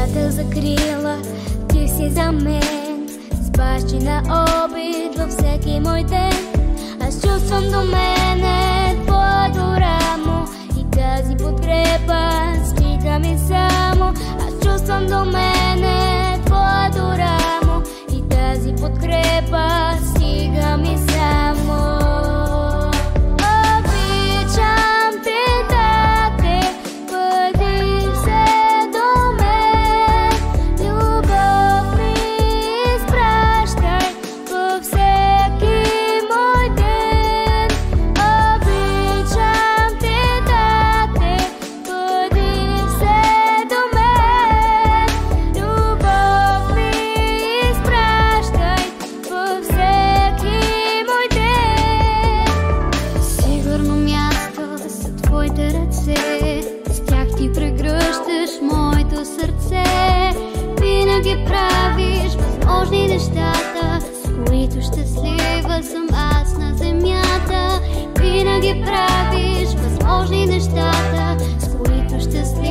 приятел, закрила, ти си за мен. С бащина обид във всеки мой ден. Аз чувствам до мене твоето рамо и тази подкрепа стига ми само. Аз чувствам до мене твоето рамо и тази подкрепа стига ми само. С тях ти прегръщаш моето сърце. Винаги правиш възможни нещата, с които щастлива съм аз на земята. Винаги правиш възможни нещата, с които щастлива